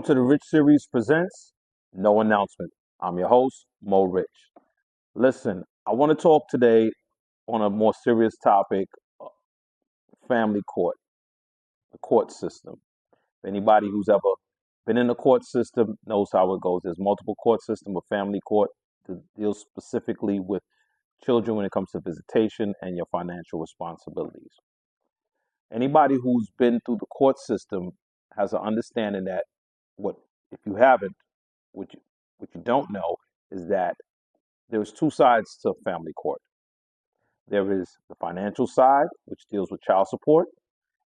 to the Rich Series presents No Announcement. I'm your host, Mo Rich. Listen, I want to talk today on a more serious topic, uh, family court, the court system. If anybody who's ever been in the court system knows how it goes. There's multiple court system, but family court deals specifically with children when it comes to visitation and your financial responsibilities. Anybody who's been through the court system has an understanding that what if you haven't, what you don't know is that there's two sides to family court. There is the financial side, which deals with child support,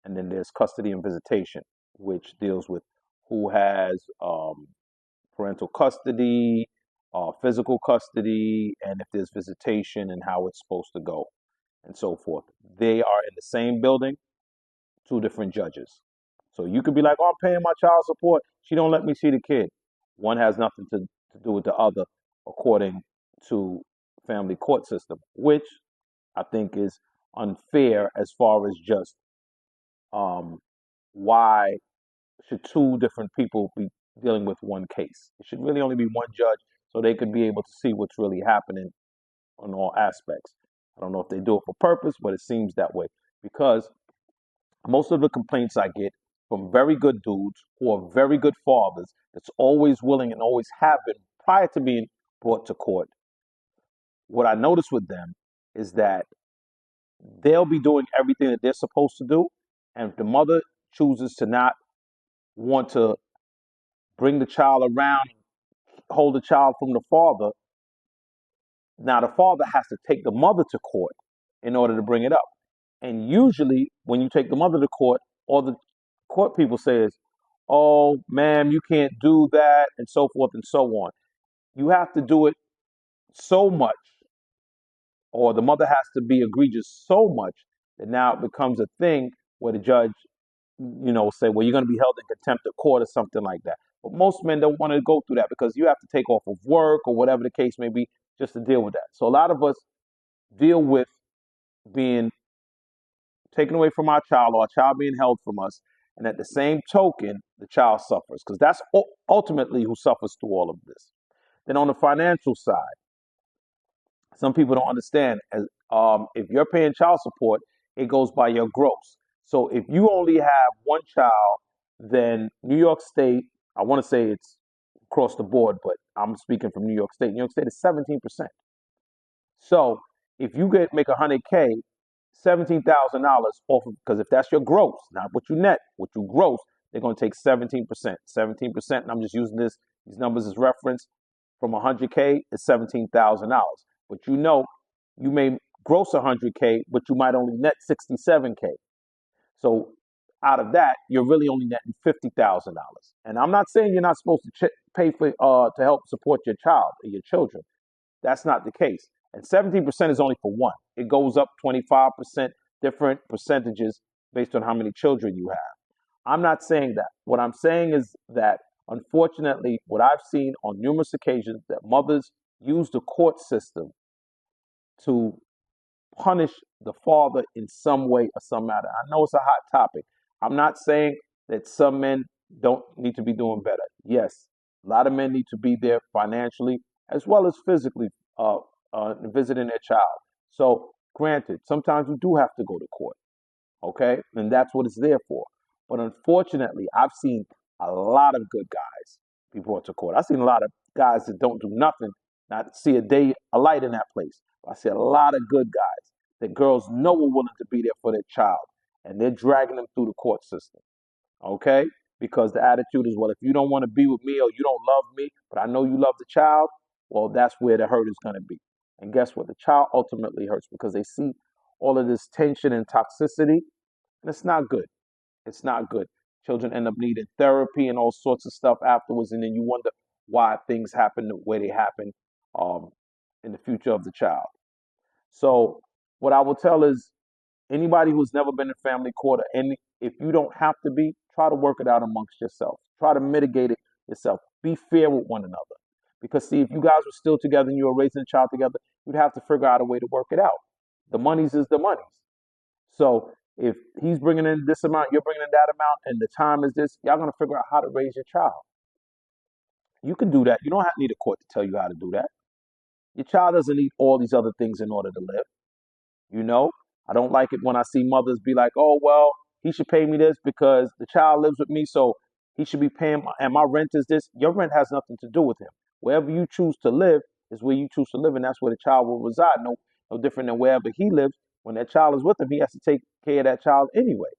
and then there's custody and visitation, which deals with who has parental custody, physical custody, and if there's visitation and how it's supposed to go, and so forth. They are in the same building, two different judges. So you could be like, "Oh, I'm paying my child support. She don't let me see the kid." One has nothing to do with the other, according to family court system, which I think is unfair as far as just um, why should two different people be dealing with one case? It should really only be one judge so they could be able to see what's really happening on all aspects. I don't know if they do it for purpose, but it seems that way because most of the complaints I get from very good dudes who are very good fathers that's always willing and always have been prior to being brought to court. What I notice with them is that they'll be doing everything that they're supposed to do. And if the mother chooses to not want to bring the child around, hold the child from the father, now the father has to take the mother to court in order to bring it up. And usually, when you take the mother to court, all the court people say is, "Oh, ma'am, you can't do that," and so forth and so on. You have to do it so much, or the mother has to be egregious so much that now it becomes a thing where the judge, say, "Well, you're going to be held in contempt of court," or something like that. But most men don't want to go through that because you have to take off of work or whatever the case may be just to deal with that. So a lot of us deal with being taken away from our child or our child being held from us. And at the same token, the child suffers because that's ultimately who suffers through all of this. Then on the financial side, some people don't understand as if you're paying child support, it goes by your gross. So if you only have one child, then New York State, I want to say it's across the board, but I'm speaking from New York State. New York State is 17%. So if you make 100K, $17,000 off of, because if that's your gross, not what you net, what you gross, they're going to take 17%. 17%, and I'm just using these numbers as reference. From 100K is $17,000. But you may gross 100K, but you might only net 67K. So out of that, you're really only netting $50,000. And I'm not saying you're not supposed to pay for to help support your child or your children. That's not the case. And 17% is only for one. It goes up 25%, different percentages based on how many children you have. I'm not saying that. What I'm saying is that, unfortunately, what I've seen on numerous occasions that mothers use the court system to punish the father in some way or some matter. I know it's a hot topic. I'm not saying that some men don't need to be doing better. Yes, a lot of men need to be there financially as well as physically visiting their child. So, granted, sometimes you do have to go to court, okay? And that's what it's there for. But unfortunately, I've seen a lot of good guys be brought to court. I've seen a lot of guys that don't do nothing, not see a light in that place. I see a lot of good guys that girls know are willing to be there for their child, and they're dragging them through the court system, okay? Because the attitude is, well, if you don't want to be with me or you don't love me, but I know you love the child, well, that's where the hurt is going to be. And guess what? The child ultimately hurts because they see all of this tension and toxicity, and it's not good. It's not good. Children end up needing therapy and all sorts of stuff afterwards, and then you wonder why things happen the way they happen um, in the future of the child. So, what I will tell is anybody who's never been in family court, and if you don't have to be, try to work it out amongst yourself. Try to mitigate it yourself. Be fair with one another. Because, see, if you guys were still together and you were raising a child together, you'd have to figure out a way to work it out. The monies is the monies. So if he's bringing in this amount, you're bringing in that amount, and the time is this, y'all gonna figure out how to raise your child. You can do that. You don't need a court to tell you how to do that. Your child doesn't need all these other things in order to live. You know, I don't like it when I see mothers be like, "Oh well, he should pay me this because the child lives with me, so he should be paying." And my rent is this. Your rent has nothing to do with him. Wherever you choose to live is where you choose to live, and that's where the child will reside. No different than wherever he lives. When that child is with him, he has to take care of that child anyway.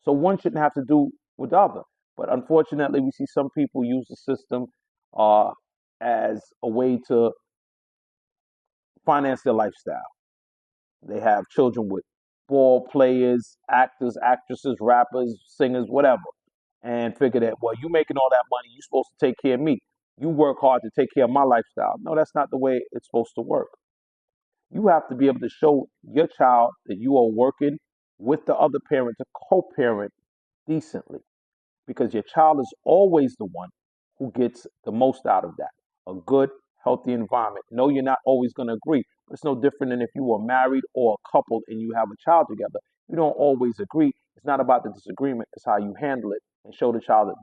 So one shouldn't have to do with the other. But unfortunately, we see some people use the system uh, as a way to finance their lifestyle. They have children with ball players, actors, actresses, rappers, singers, whatever, and figure that, well, you making all that money, you're supposed to take care of me. You work hard to take care of my lifestyle. No, that's not the way it's supposed to work. You have to be able to show your child that you are working with the other parent to co parent decently because your child is always the one who gets the most out of that. A good, healthy environment. No, you're not always going to agree. But it's no different than if you were married or a couple and you have a child together. You don't always agree. It's not about the disagreement, it's how you handle it and show the child that